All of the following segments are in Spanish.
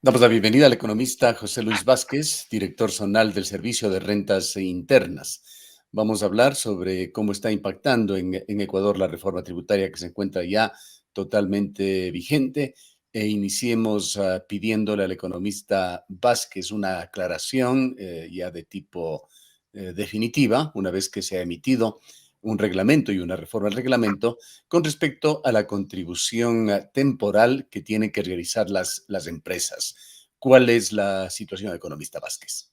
Damos la bienvenida al economista José Luis Vázquez, director zonal del Servicio de Rentas Internas. Vamos a hablar sobre cómo está impactando en Ecuador la reforma tributaria que se encuentra ya totalmente vigente iniciemos pidiéndole al economista Vázquez una aclaración ya de tipo definitiva, una vez que se ha emitido un reglamento y una reforma al reglamento con respecto a la contribución temporal que tienen que realizar las empresas. ¿Cuál es la situación, economista Vázquez?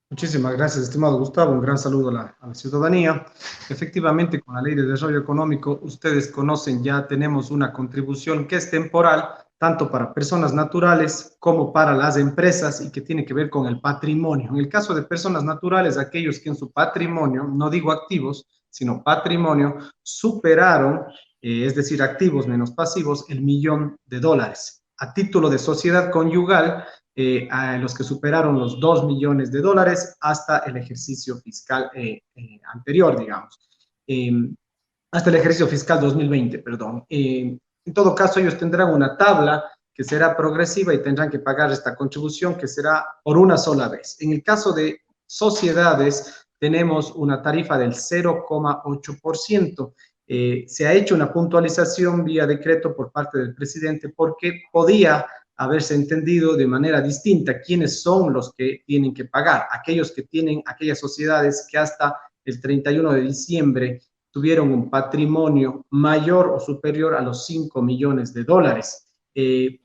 Muchísimas gracias, estimado Gustavo. Un gran saludo a la ciudadanía. Efectivamente, con la Ley de Desarrollo Económico, ustedes conocen, ya tenemos una contribución que es temporal, tanto para personas naturales como para las empresas y que tiene que ver con el patrimonio. En el caso de personas naturales, aquellos que en su patrimonio, no digo activos, sino patrimonio, superaron, es decir, activos menos pasivos, el $1.000.000. A título de sociedad conyugal, a los que superaron los $2.000.000 hasta el ejercicio fiscal anterior, digamos. Hasta el ejercicio fiscal 2020, perdón. En todo caso, ellos tendrán una tabla que será progresiva y tendrán que pagar esta contribución que será por una sola vez. En el caso de sociedades, tenemos una tarifa del 0,8%. Se ha hecho una puntualización vía decreto por parte del presidente porque podía haberse entendido de manera distinta quiénes son los que tienen que pagar. Aquellos que tienen, aquellas sociedades que hasta el 31 de diciembre tuvieron un patrimonio mayor o superior a los $5.000.000.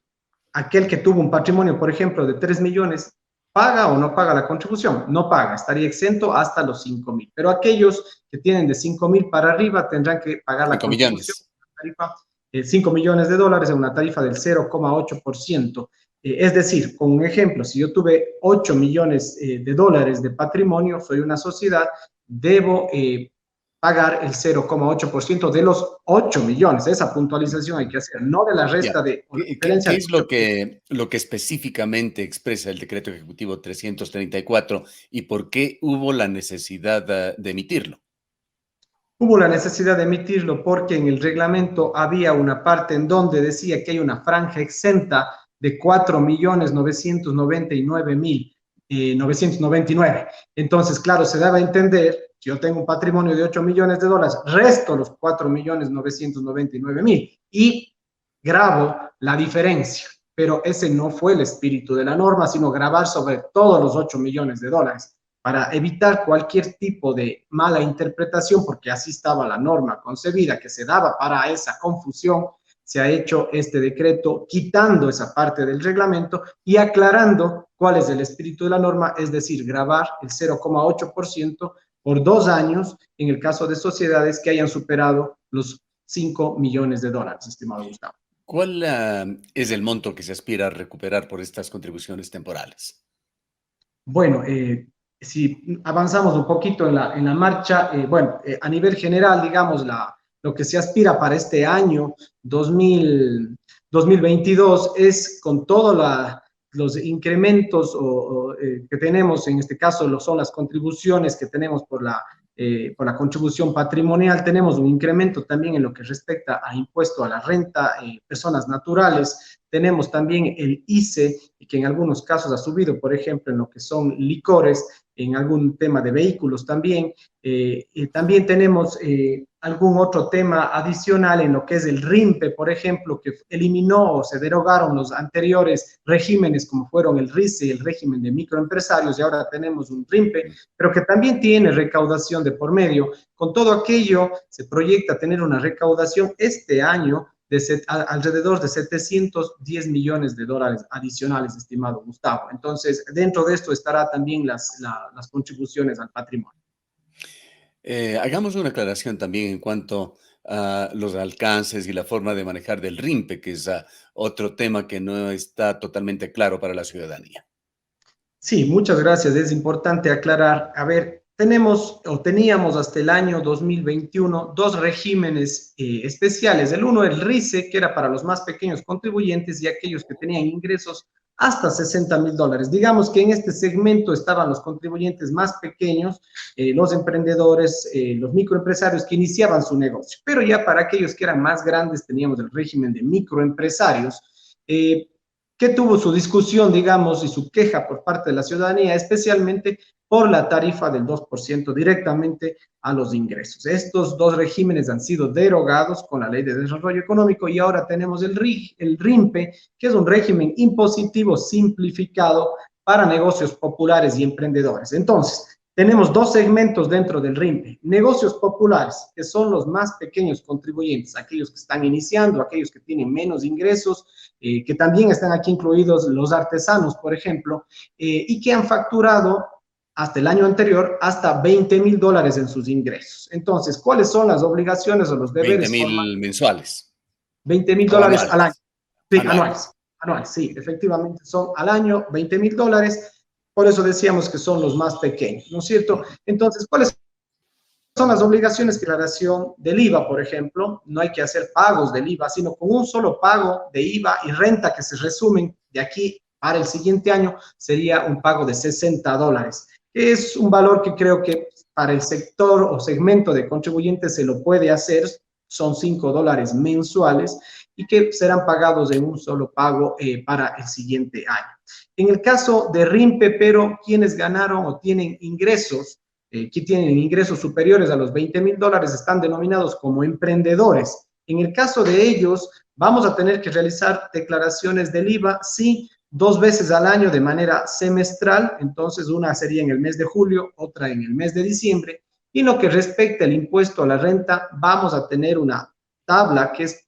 Aquel que tuvo un patrimonio, por ejemplo, de 3 millones, ¿paga o no paga la contribución? No paga, estaría exento hasta los 5.000. Pero aquellos que tienen de 5.000 para arriba tendrán que pagar la 5 contribución. millones. Tarifa, $5.000.000 en una tarifa del 0,8%. Es decir, con un ejemplo, si yo tuve $8.000.000 de patrimonio, soy una sociedad, debo pagar el 0,8% de los 8 millones. Esa puntualización hay que hacer, no de la resta de diferencia. ¿Qué es lo que específicamente expresa el decreto ejecutivo 334 y por qué hubo la necesidad de emitirlo? Hubo la necesidad de emitirlo porque en el reglamento había una parte en donde decía que hay una franja exenta de 4.999.999. Entonces, claro, se daba a entender, si yo tengo un patrimonio de $8.000.000, resto los 4.999.000 y grabo la diferencia. Pero ese no fue el espíritu de la norma, sino grabar sobre todos los $8.000.000 para evitar cualquier tipo de mala interpretación, porque así estaba la norma concebida, que se daba para esa confusión. Se ha hecho este decreto quitando esa parte del reglamento y aclarando cuál es el espíritu de la norma, es decir, grabar el 0,8% por 2 años en el caso de sociedades que hayan superado los $5.000.000, estimado Gustavo. ¿Cuál es el monto que se aspira a recuperar por estas contribuciones temporales? Bueno, si avanzamos un poquito en la marcha, a nivel general, digamos, lo que se aspira para este año 2022 es con todos los incrementos que tenemos, en este caso son las contribuciones que tenemos por la contribución patrimonial, tenemos un incremento también en lo que respecta a impuesto a la renta, personas naturales. Tenemos también el ICE, que en algunos casos ha subido, por ejemplo, en lo que son licores, en algún tema de vehículos también. También tenemos algún otro tema adicional en lo que es el RIMPE, por ejemplo, que eliminó o se derogaron los anteriores regímenes, como fueron el RICE y el régimen de microempresarios, y ahora tenemos un RIMPE, pero que también tiene recaudación de por medio. Con todo aquello, se proyecta tener una recaudación este año de alrededor de $710 millones adicionales, estimado Gustavo. Entonces, dentro de esto estará también las contribuciones al patrimonio. Hagamos una aclaración también en cuanto a los alcances y la forma de manejar del RIMPE, que es otro tema que no está totalmente claro para la ciudadanía. Sí, muchas gracias. Es importante aclarar. A ver, teníamos hasta el año 2021 dos regímenes especiales. El uno, el RICE, que era para los más pequeños contribuyentes y aquellos que tenían ingresos hasta $60.000. Digamos que en este segmento estaban los contribuyentes más pequeños, los emprendedores, los microempresarios que iniciaban su negocio. Pero ya para aquellos que eran más grandes teníamos el régimen de microempresarios. que tuvo su discusión, digamos, y su queja por parte de la ciudadanía, especialmente por la tarifa del 2% directamente a los ingresos. Estos dos regímenes han sido derogados con la Ley de Desarrollo Económico y ahora tenemos el RIMPE, que es un régimen impositivo simplificado para negocios populares y emprendedores. Entonces, tenemos dos segmentos dentro del RIMPE. Negocios populares, que son los más pequeños contribuyentes, aquellos que están iniciando, aquellos que tienen menos ingresos, que también están aquí incluidos los artesanos, por ejemplo, y que han facturado hasta el año anterior hasta $20,000 en sus ingresos. Entonces, ¿cuáles son las obligaciones o los 20 deberes mil mensuales $20,000 o al año? anuales. Sí, Anuales. anuales, sí, efectivamente son al año $20,000, por eso decíamos que son los más pequeños, ¿no es cierto? Entonces, ¿cuáles son las obligaciones? Declaración del IVA, por ejemplo, no hay que hacer pagos del IVA, sino con un solo pago de IVA y renta que se resumen de aquí para el siguiente año, sería un pago de $60, que es un valor que creo que para el sector o segmento de contribuyentes se lo puede hacer, son $5 mensuales y que serán pagados en un solo pago para el siguiente año. En el caso de RIMPE, pero quienes ganaron o tienen ingresos, que tienen ingresos superiores a los $20,000 están denominados como emprendedores. En el caso de ellos, vamos a tener que realizar declaraciones del IVA, sí, 2 veces al año de manera semestral, entonces una sería en el mes de julio, otra en el mes de diciembre, y en lo que respecta al impuesto a la renta, vamos a tener una tabla que es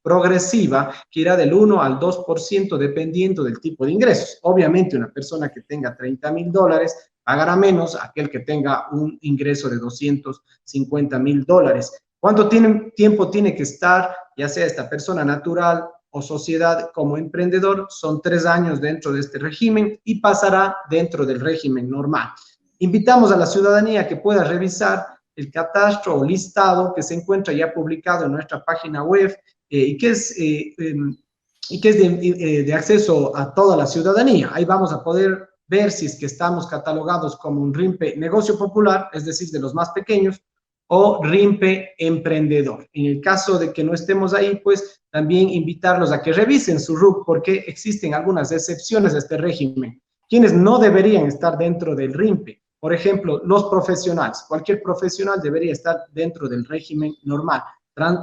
progresiva, que irá del 1 al 2% dependiendo del tipo de ingresos. Obviamente, una persona que tenga $30,000 pagará menos aquel que tenga un ingreso de $250,000. ¿Cuánto tiempo tiene que estar, ya sea esta persona natural o sociedad como emprendedor? Son 3 años dentro de este régimen y pasará dentro del régimen normal. Invitamos a la ciudadanía que pueda revisar el catastro o listado que se encuentra ya publicado en nuestra página web y que es de acceso a toda la ciudadanía. Ahí vamos a poder ver si es que estamos catalogados como un RIMPE negocio popular, es decir, de los más pequeños, o RIMPE emprendedor. En el caso de que no estemos ahí, pues también invitarlos a que revisen su RUC, porque existen algunas excepciones a este régimen, quienes no deberían estar dentro del RIMPE. Por ejemplo, los profesionales. Cualquier profesional debería estar dentro del régimen normal.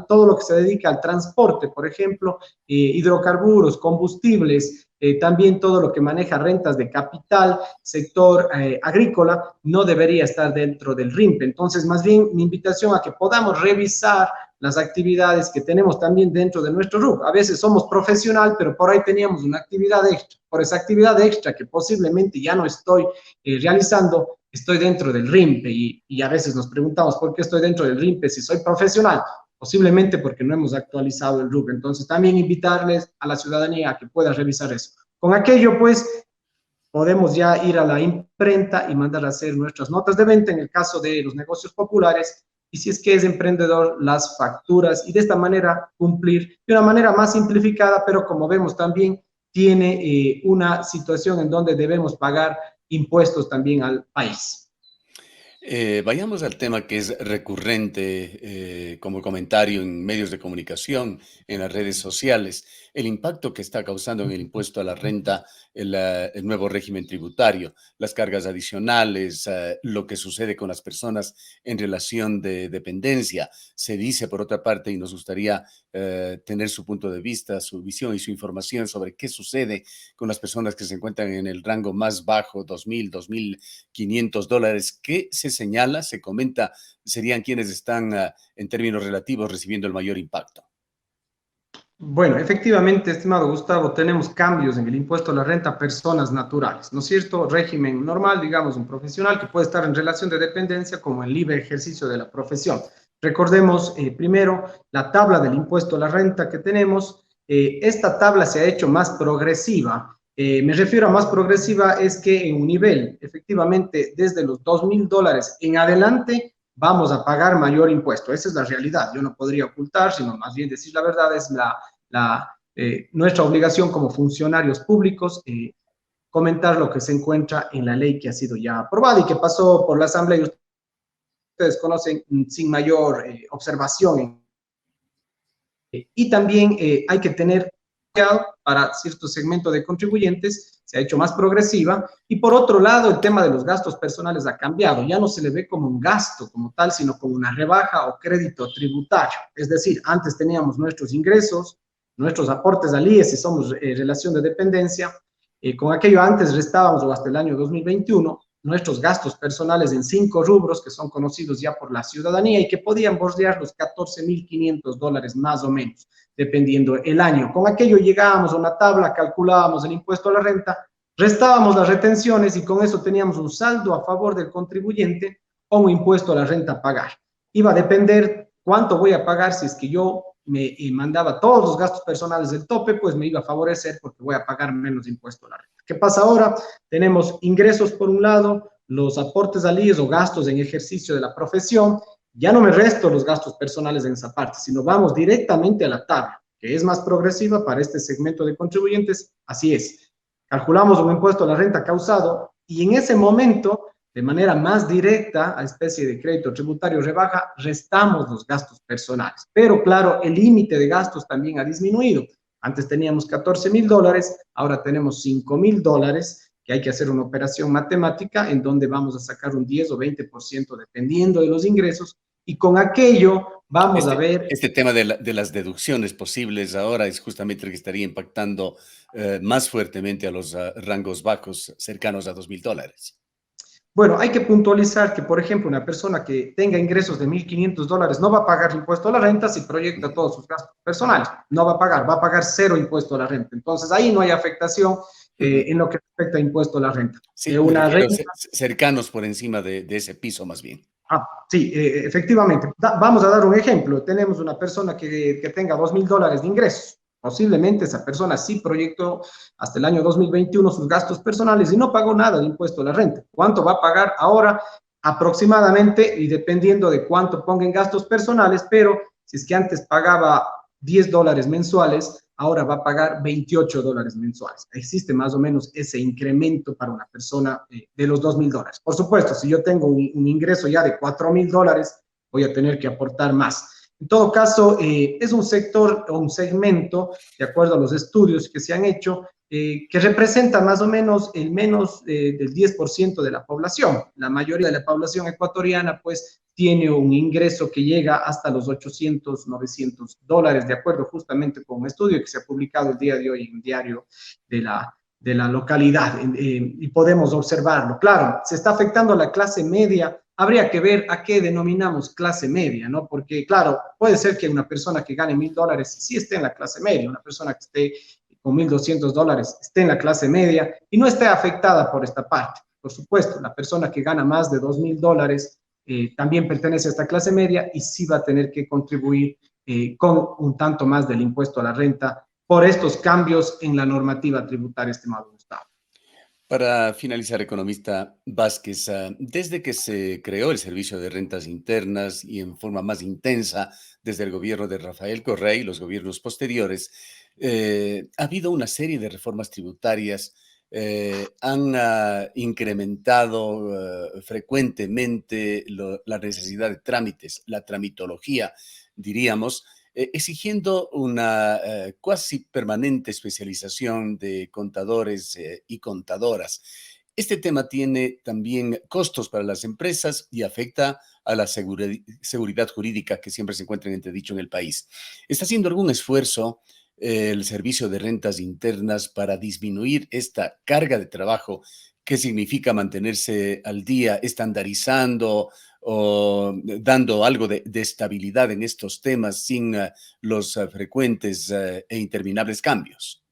Todo lo que se dedica al transporte, por ejemplo, hidrocarburos, combustibles, también todo lo que maneja rentas de capital, sector agrícola, no debería estar dentro del RIMPE. Entonces, más bien, mi invitación a que podamos revisar las actividades que tenemos también dentro de nuestro RUC. A veces somos profesional, pero por ahí teníamos una actividad extra. Por esa actividad extra que posiblemente ya no estoy realizando, estoy dentro del RIMPE y a veces nos preguntamos por qué estoy dentro del RIMPE si soy profesional. Posiblemente porque no hemos actualizado el RUC. Entonces, también invitarles a la ciudadanía a que pueda revisar eso. Con aquello, pues, podemos ya ir a la imprenta y mandar a hacer nuestras notas de venta en el caso de los negocios populares y si es que es emprendedor, las facturas y de esta manera cumplir de una manera más simplificada, pero como vemos también tiene una situación en donde debemos pagar impuestos también al país. Vayamos al tema que es recurrente como comentario en medios de comunicación, en las redes sociales, el impacto que está causando en el impuesto a la renta el nuevo régimen tributario, las cargas adicionales, lo que sucede con las personas en relación de dependencia. Se dice, por otra parte, y nos gustaría tener su punto de vista, su visión y su información sobre qué sucede con las personas que se encuentran en el rango más bajo, $2,000, $2,500, que se señala, se comenta, serían quienes están en términos relativos recibiendo el mayor impacto. Bueno, efectivamente, estimado Gustavo, tenemos cambios en el impuesto a la renta a personas naturales, ¿no es cierto? Régimen normal, digamos, un profesional que puede estar en relación de dependencia como el libre ejercicio de la profesión. Recordemos primero la tabla del impuesto a la renta que tenemos. Esta tabla se ha hecho más progresiva. Me refiero a más progresiva es que en un nivel, efectivamente, desde los $2,000 en adelante, vamos a pagar mayor impuesto. Esa es la realidad. Yo no podría ocultar, sino más bien decir la verdad, es nuestra obligación como funcionarios públicos comentar lo que se encuentra en la ley que ha sido ya aprobada y que pasó por la Asamblea y ustedes conocen sin mayor observación. Y también hay que tener para cierto segmento de contribuyentes, se ha hecho más progresiva, y por otro lado el tema de los gastos personales ha cambiado, ya no se le ve como un gasto como tal, sino como una rebaja o crédito tributario, es decir, antes teníamos nuestros ingresos, nuestros aportes al IES si somos relación de dependencia, con aquello antes restábamos, o hasta el año 2021, nuestros gastos personales en 5 rubros que son conocidos ya por la ciudadanía y que podían bordear los $14.500 más o menos, dependiendo el año. Con aquello llegábamos a una tabla, calculábamos el impuesto a la renta, restábamos las retenciones y con eso teníamos un saldo a favor del contribuyente o un impuesto a la renta a pagar. Iba a depender cuánto voy a pagar si es que yo me mandaba todos los gastos personales del tope, pues me iba a favorecer porque voy a pagar menos impuesto a la renta. ¿Qué pasa ahora? Tenemos ingresos por un lado, los aportes al IES o gastos en ejercicio de la profesión, ya no me resto los gastos personales en esa parte, sino vamos directamente a la tabla, que es más progresiva para este segmento de contribuyentes, así es. Calculamos un impuesto a la renta causado y en ese momento, de manera más directa, a especie de crédito tributario rebaja, restamos los gastos personales. Pero claro, el límite de gastos también ha disminuido. Antes teníamos $14.000, ahora tenemos $5.000, que hay que hacer una operación matemática en donde vamos a sacar un 10 o 20% dependiendo de los ingresos, y con aquello vamos a ver... Este tema de las deducciones posibles ahora es justamente el que estaría impactando más fuertemente a los rangos bajos, cercanos a $2.000. Bueno, hay que puntualizar que, por ejemplo, una persona que tenga ingresos de $1.500 no va a pagar impuesto a la renta si proyecta todos sus gastos personales. No va a pagar cero impuesto a la renta. Entonces, ahí no hay afectación en lo que respecta a impuesto a la renta. Sí, me refiero cercanos por encima de ese piso más bien. Sí, efectivamente. Vamos a dar un ejemplo. Tenemos una persona que tenga $2.000 de ingresos. Posiblemente esa persona sí proyectó hasta el año 2021 sus gastos personales y no pagó nada de impuesto a la renta. ¿Cuánto va a pagar ahora? Aproximadamente, y dependiendo de cuánto ponga en gastos personales, pero si es que antes pagaba $10 mensuales, ahora va a pagar $28 mensuales. Existe más o menos ese incremento para una persona de los $2.000. Por supuesto, si yo tengo un ingreso ya de $4.000, voy a tener que aportar más. En todo caso, es un sector o un segmento, de acuerdo a los estudios que se han hecho, que representa más o menos el menos del 10% de la población. La mayoría de la población ecuatoriana, pues, tiene un ingreso que llega hasta los $800, $900, de acuerdo justamente con un estudio que se ha publicado el día de hoy en un diario de la localidad, y podemos observarlo. Claro, se está afectando a la clase media. Habría que ver a qué denominamos clase media, ¿no? Porque, claro, puede ser que una persona que gane $1.000 sí esté en la clase media, una persona que esté con $1.200 esté en la clase media y no esté afectada por esta parte. Por supuesto, la persona que gana más de $2.000 también pertenece a esta clase media y sí va a tener que contribuir con un tanto más del impuesto a la renta por estos cambios en la normativa tributaria, estimado Gustavo. Para finalizar, economista Vázquez, desde que se creó el Servicio de Rentas Internas y en forma más intensa desde el gobierno de Rafael Correa y los gobiernos posteriores, ha habido una serie de reformas tributarias, han incrementado frecuentemente la necesidad de trámites, la tramitología, diríamos, exigiendo una cuasi permanente especialización de contadores y contadoras. Este tema tiene también costos para las empresas y afecta a la seguridad jurídica que siempre se encuentra en entredicho en el país. ¿Está haciendo algún esfuerzo el Servicio de Rentas Internas para disminuir esta carga de trabajo que significa mantenerse al día, estandarizando o dando algo de estabilidad en estos temas sin los frecuentes e interminables cambios?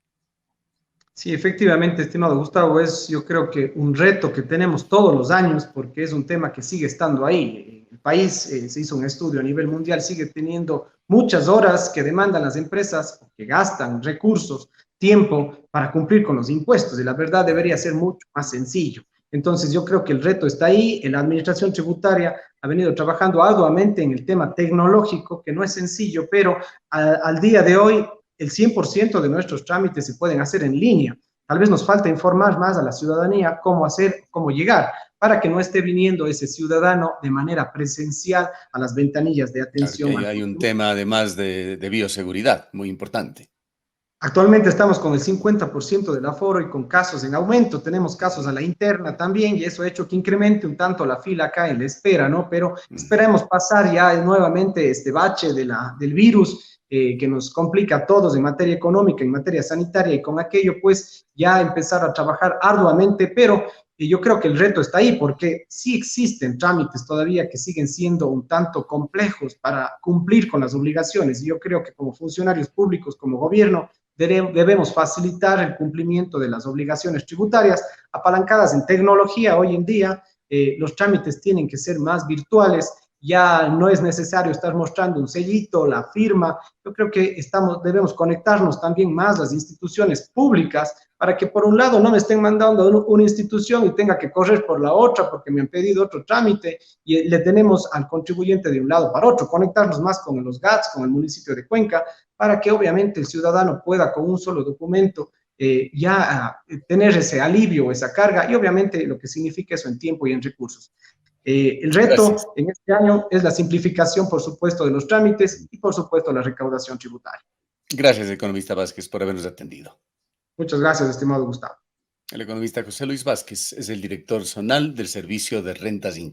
Sí, efectivamente, estimado Gustavo, es yo creo que un reto que tenemos todos los años porque es un tema que sigue estando ahí. El país, se hizo un estudio a nivel mundial, sigue teniendo muchas horas que demandan las empresas, que gastan recursos, tiempo para cumplir con los impuestos y la verdad debería ser mucho más sencillo. Entonces yo creo que el reto está ahí. La administración tributaria ha venido trabajando arduamente en el tema tecnológico, que no es sencillo, pero al día de hoy el 100% de nuestros trámites se pueden hacer en línea. Tal vez nos falta informar más a la ciudadanía cómo hacer, cómo llegar, para que no esté viniendo ese ciudadano de manera presencial a las ventanillas de Claro atención. que hay un tema además de bioseguridad muy importante. Actualmente estamos con el 50% del aforo y con casos en aumento. Tenemos casos a la interna también y eso ha hecho que incremente un tanto la fila acá en la espera, ¿no? Pero esperemos pasar ya nuevamente este bache del virus que nos complica a todos en materia económica, en materia sanitaria y con aquello pues ya empezar a trabajar arduamente, pero yo creo que el reto está ahí porque sí existen trámites todavía que siguen siendo un tanto complejos para cumplir con las obligaciones y yo creo que como funcionarios públicos, como gobierno, debemos facilitar el cumplimiento de las obligaciones tributarias apalancadas en tecnología. Hoy en día los trámites tienen que ser más virtuales, ya no es necesario estar mostrando un sellito, la firma. Yo creo que debemos conectarnos también más las instituciones públicas para que por un lado no me estén mandando una institución y tenga que correr por la otra porque me han pedido otro trámite y le tenemos al contribuyente de un lado para otro, conectarnos más con los GATS, con el municipio de Cuenca, para que obviamente el ciudadano pueda con un solo documento tener ese alivio, esa carga y obviamente lo que significa eso en tiempo y en recursos. El Gracias. reto en este año es la simplificación, por supuesto, de los trámites y, por supuesto, la recaudación tributaria. Gracias, economista Vázquez, por habernos atendido. Muchas gracias, estimado Gustavo. El economista José Luis Vázquez es el director zonal del Servicio de Rentas Internas.